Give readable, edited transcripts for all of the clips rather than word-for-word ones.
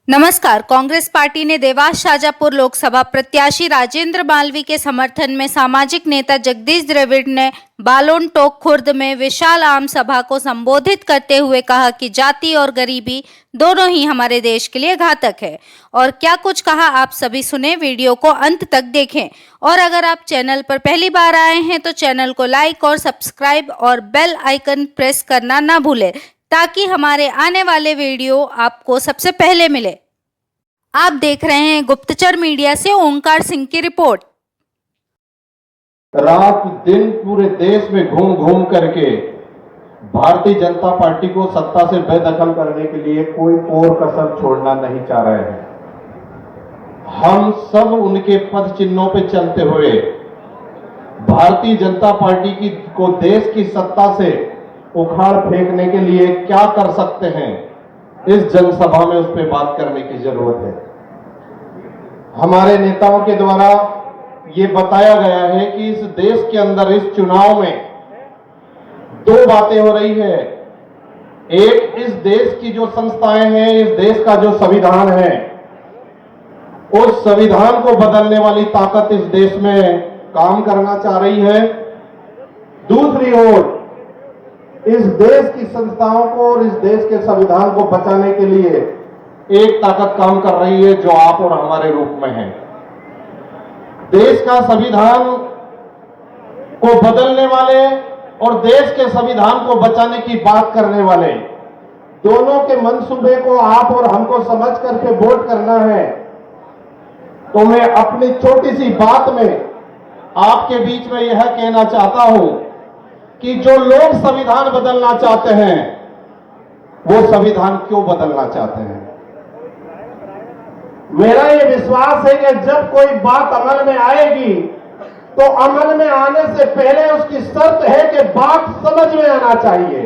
नमस्कार। कांग्रेस पार्टी ने देवास शाजापुर लोकसभा प्रत्याशी राजेंद्र बालवी के समर्थन में सामाजिक नेता जगदीश द्रविड़ ने बालोन टोक खुर्द में विशाल आम सभा को संबोधित करते हुए कहा कि जाति और गरीबी दोनों ही हमारे देश के लिए घातक है। और क्या कुछ कहा आप सभी सुने, वीडियो को अंत तक देखें। और अगर आप चैनल पर पहली बार आए हैं तो चैनल को लाइक और सब्सक्राइब और बेल आइकन प्रेस करना ना भूलें ताकि हमारे आने वाले वीडियो आपको सबसे पहले मिले। आप देख रहे हैं गुप्तचर मीडिया से ओंकार सिंह की रिपोर्ट। रात दिन पूरे देश में घूम घूम करके भारतीय जनता पार्टी को सत्ता से बेदखल करने के लिए कोई और कसर छोड़ना नहीं चाह रहे हैं। हम सब उनके पद चिन्हों पे चलते हुए भारतीय जनता पार्टी को देश की सत्ता से उखाड़ फेंकने के लिए क्या कर सकते हैं, इस जनसभा में उस पर बात करने की जरूरत है। हमारे नेताओं के द्वारा ये बताया गया है कि इस देश के अंदर इस चुनाव में दो बातें हो रही है। एक, इस देश की जो संस्थाएं हैं, इस देश का जो संविधान है, उस संविधान को बदलने वाली ताकत इस देश में काम करना चाह रही है। दूसरी ओर, इस देश की संस्थाओं को और इस देश के संविधान को बचाने के लिए एक ताकत काम कर रही है जो आप और हमारे रूप में है। देश का संविधान को बदलने वाले और देश के संविधान को बचाने की बात करने वाले दोनों के मंसूबे को आप और हमको समझ करके वोट करना है। तो मैं अपनी छोटी सी बात में आपके बीच में यह कहना चाहता हूं कि जो लोग संविधान बदलना चाहते हैं वो संविधान क्यों बदलना चाहते हैं। मेरा ये विश्वास है कि जब कोई बात अमल में आएगी तो अमल में आने से पहले उसकी शर्त है कि बात समझ में आना चाहिए।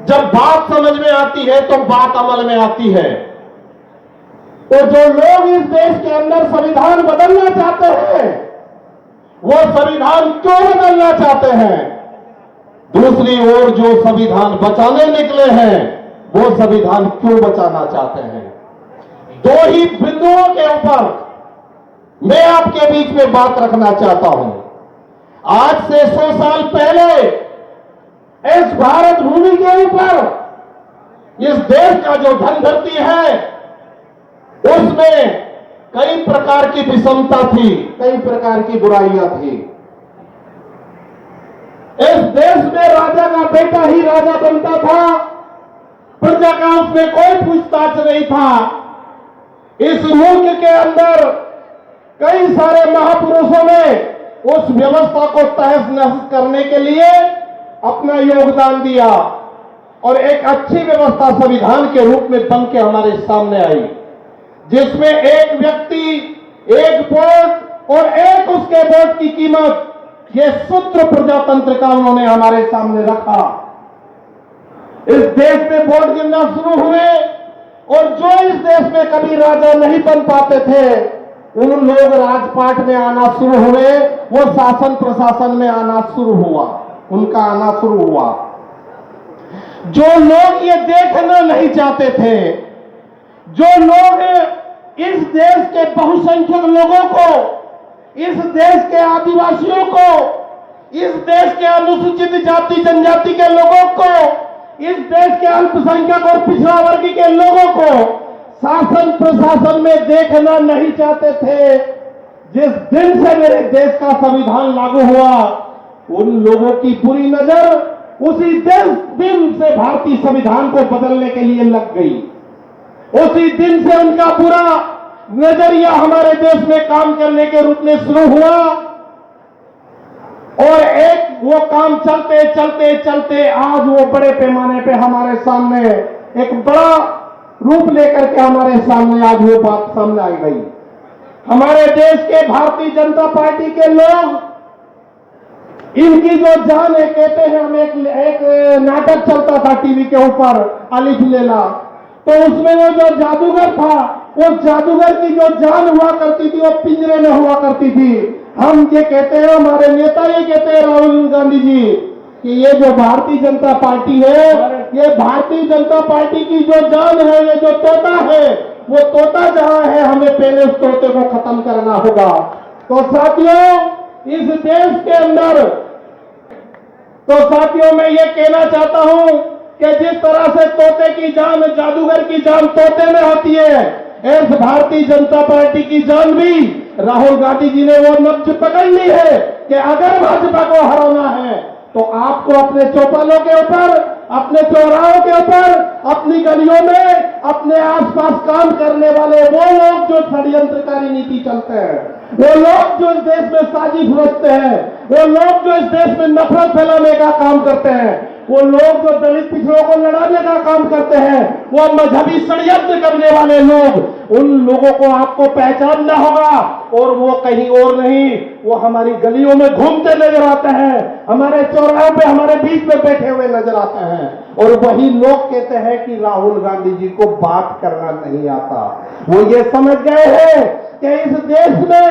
जब बात समझ में आती है तो बात अमल में आती है। तो जो लोग इस देश के अंदर संविधान बदलना चाहते हैं वो संविधान क्यों बदलना चाहते हैं। दूसरी ओर जो संविधान बचाने निकले हैं वो संविधान क्यों बचाना चाहते हैं। दो ही बिंदुओं के ऊपर मैं आपके बीच में बात रखना चाहता हूं। आज से 100 साल पहले इस भारत भूमि के ऊपर इस देश का जो धन धरती है उसमें कई प्रकार की विषमता थी, कई प्रकार की बुराइयां थी। इस देश में राजा का बेटा ही राजा बनता था, प्रजा का उसमें कोई पूछताछ नहीं था। इस मुल्क के अंदर कई सारे महापुरुषों ने उस व्यवस्था को तहस नहस करने के लिए अपना योगदान दिया और एक अच्छी व्यवस्था संविधान के रूप में बन के हमारे सामने आई, जिसमें एक व्यक्ति, एक वोट और एक उसके वोट की कीमत, ये सूत्र प्रजातंत्र का उन्होंने हमारे सामने रखा। इस देश में वोट गिनना शुरू हुए और जो इस देश में कभी राजा नहीं बन पाते थे उन लोग राजपाट में आना शुरू हुए, वो शासन प्रशासन में आना शुरू हुआ, उनका आना शुरू हुआ। जो लोग ये देखना नहीं चाहते थे, जो लोग इस देश के बहुसंख्यक लोगों को, इस देश के आदिवासियों को, इस देश के अनुसूचित जाति जनजाति के लोगों को, इस देश के अल्पसंख्यक और पिछड़ा वर्ग के लोगों को शासन प्रशासन में देखना नहीं चाहते थे, जिस दिन से मेरे देश का संविधान लागू हुआ उन लोगों की बुरी नजर उसी दिन से भारतीय संविधान को बदलने के लिए लग गई। उसी दिन से उनका पूरा नजरिया हमारे देश में काम करने के रूप में शुरू हुआ और एक वो काम चलते चलते चलते आज वो बड़े पैमाने पे हमारे सामने एक बड़ा रूप लेकर के हमारे सामने आज वो बात सामने आई गई। हमारे देश के भारतीय जनता पार्टी के लोग, इनकी जो जान है, कहते हैं हम एक नाटक चलता था टीवी के ऊपर, अलिफ लैला, तो उसमें वो जो जादूगर था, वो जादूगर की जो जान हुआ करती थी वो पिंजरे में हुआ करती थी। हम ये कहते हैं, हमारे नेता ये कहते हैं, राहुल गांधी जी, कि ये जो भारतीय जनता पार्टी है, ये भारतीय जनता पार्टी की जो जान है, ये जो तोता है, वो तोता जहां है, हमें पहले उस तोते को खत्म करना होगा। तो साथियों, इस देश के अंदर, तो साथियों मैं ये कहना चाहता हूं कि जिस तरह से तोते की जान, जादूगर की जान तोते में होती है, इस भारतीय जनता पार्टी की जान भी राहुल गांधी जी ने वो नब्ज पकड़ ली है कि अगर भाजपा को हराना है तो आपको अपने चौपालों के ऊपर, अपने चौराहों के ऊपर, अपनी गलियों में, अपने आसपास काम करने वाले वो लोग जो षड्यंत्रकारी नीति चलते हैं, वो लोग जो इस देश में साजिश रचते हैं, वो लोग जो इस देश में नफरत फैलाने का काम करते हैं, वो लोग जो दलित पिछड़ों को लड़ाने का काम करते हैं, वो मजहबी षड्यंत्र करने वाले लोग, उन लोगों को आपको पहचानना होगा। और वो कहीं और नहीं, वो हमारी गलियों में घूमते नजर आते हैं, हमारे चौराहों पे हमारे बीच में बैठे हुए नजर आते हैं, और वही लोग कहते हैं कि राहुल गांधी जी को बात करना नहीं आता। वो ये समझ गए हैं कि इस देश में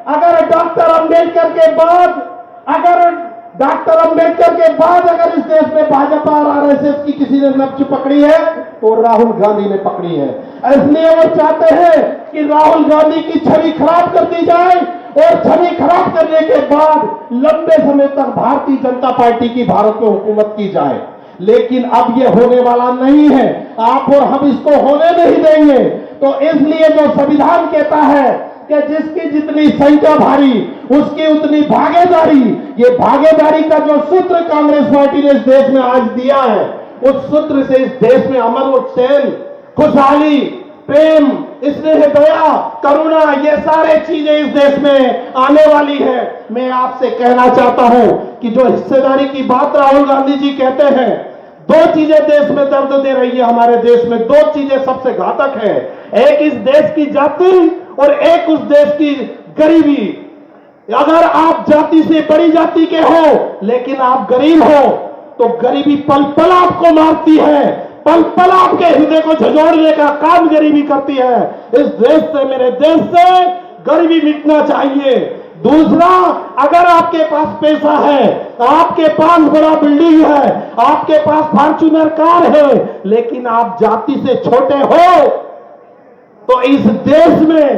अगर डॉक्टर अंबेडकर के बाद, अगर इस देश में भाजपा और आरएसएस की किसी ने नब्ज पकड़ी है तो राहुल गांधी ने पकड़ी है। इसलिए वो चाहते हैं कि राहुल गांधी की छवि खराब कर दी जाए, और छवि खराब करने के बाद लंबे समय तक भारतीय जनता पार्टी की भारत में हुकूमत की जाए। लेकिन अब ये होने वाला नहीं है, आप और हम इसको होने नहीं देंगे। तो इसलिए जो संविधान कहता है कि जिसकी जितनी संख्या भारी उसकी उतनी भागीदारी, ये भागीदारी का जो सूत्र कांग्रेस पार्टी ने इस देश में आज दिया है, उस सूत्र से इस देश में अमन और चैन, खुशहाली, प्रेम, स्नेह, दया, करुणा, ये सारे चीजें इस देश में आने वाली है। मैं आपसे कहना चाहता हूं कि जो हिस्सेदारी की बात राहुल गांधी जी कहते हैं, दो चीजें देश में दर्द दे रही है। हमारे देश में दो चीजें सबसे घातक है, एक इस देश की जाति और एक उस देश की गरीबी। अगर आप जाति से बड़ी जाति के हो लेकिन आप गरीब हो तो गरीबी पल पल आपको मारती है, पल पल आपके हृदय को झंझोड़ने का काम गरीबी करती है। इस देश से, मेरे देश से गरीबी मिटना चाहिए। दूसरा, अगर आपके पास पैसा है, आपके पास बड़ा बिल्डिंग है, आपके पास फॉर्च्यूनर कार है, लेकिन आप जाति से छोटे हो तो इस देश में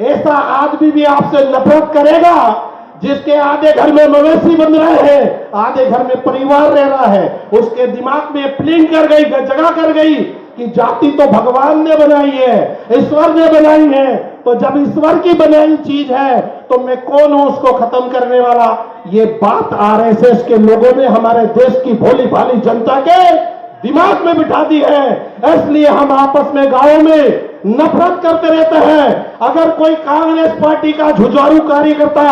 ऐसा आदमी भी आपसे नफरत करेगा जिसके आधे घर में मवेशी बन रहे हैं, आधे घर में परिवार रह रहा है। उसके दिमाग में प्लिंग कर गई, जगह कर गई कि जाति तो भगवान ने बनाई है, ईश्वर ने बनाई है, तो जब ईश्वर की बनाई चीज है तो मैं कौन हूं उसको खत्म करने वाला। ये बात आरएसएस के लोगों ने हमारे देश की भोली भाली जनता के दिमाग में बिठा दी है। इसलिए हम आपस में गांवों में नफरत करते रहते हैं। अगर कोई कांग्रेस पार्टी का जुझारू कार्यकर्ता,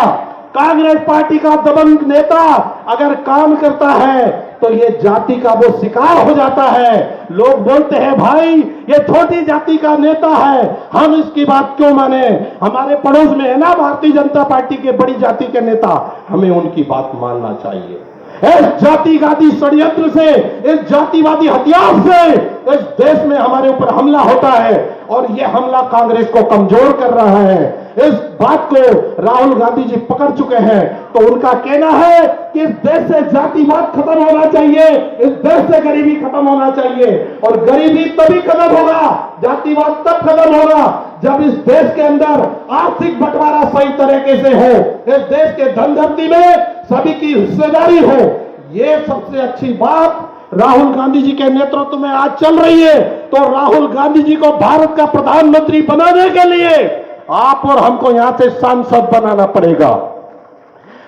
कांग्रेस पार्टी का दबंग नेता अगर काम करता है तो ये जाति का वो शिकार हो जाता है। लोग बोलते हैं भाई ये छोटी जाति का नेता है, हम इसकी बात क्यों माने। हमारे पड़ोस में है ना भारतीय जनता पार्टी के बड़ी जाति के नेता, हमें उनकी बात मानना चाहिए। इस जातिवादी षड्यंत्र से, इस जातिवादी हथियार से इस देश में हमारे ऊपर हमला होता है और यह हमला कांग्रेस को कमजोर कर रहा है। इस बात को राहुल गांधी जी पकड़ चुके हैं। तो उनका कहना है कि इस देश से जातिवाद खत्म होना चाहिए, इस देश से गरीबी खत्म होना चाहिए। और गरीबी तभी खत्म होगा, जातिवाद तब खत्म होगा जब इस देश के अंदर आर्थिक बंटवारा सही तरीके से हो, इस देश के धन धरती में सभी की हिस्सेदारी हो। ये सबसे अच्छी बात राहुल गांधी जी के नेतृत्व में आज चल रही है। तो राहुल गांधी जी को भारत का प्रधानमंत्री बनाने के लिए आप और हमको यहां से सांसद बनाना पड़ेगा।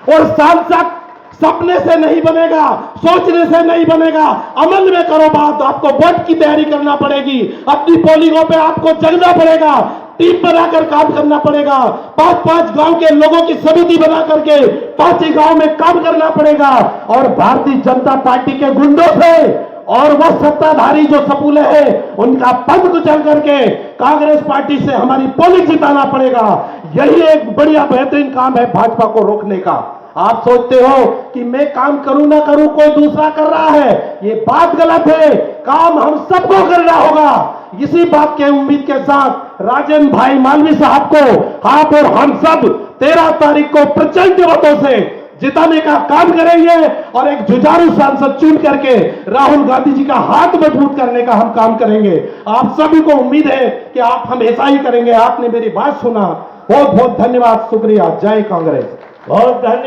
और सांसद सपने से नहीं बनेगा, सोचने से नहीं बनेगा, अमल में करो बात। आपको वोट की तैयारी करना पड़ेगी, अपनी पोलिंगों पे आपको जगना पड़ेगा, टीम बनाकर काम करना पड़ेगा, 5-5 गांव के लोगों की समिति बना करके 5 ही गांव में काम करना पड़ेगा। और भारतीय जनता पार्टी के गुंडों से और वो सत्ताधारी जो सपूले हैं उनका पद कुचल करके कांग्रेस पार्टी से हमारी पोलिंग जिताना पड़ेगा। यही एक बढ़िया बेहतरीन काम है भाजपा को रोकने का। आप सोचते हो कि मैं काम करूं ना करूं कोई दूसरा कर रहा है, ये बात गलत है। काम हम सबको करना होगा। इसी बात के उम्मीद के साथ राजन भाई मालवी साहब को आप और हम सब 13 तारीख को प्रचंड मतों से जिताने का काम करेंगे और एक जुझारू सांसद चुन करके राहुल गांधी जी का हाथ मजबूत करने का हम काम करेंगे। आप सभी को उम्मीद है कि आप हमेशा ही करेंगे। आपने मेरी बात सुना, बहुत बहुत धन्यवाद, शुक्रिया। जय कांग्रेस। बहुत धन्यवाद।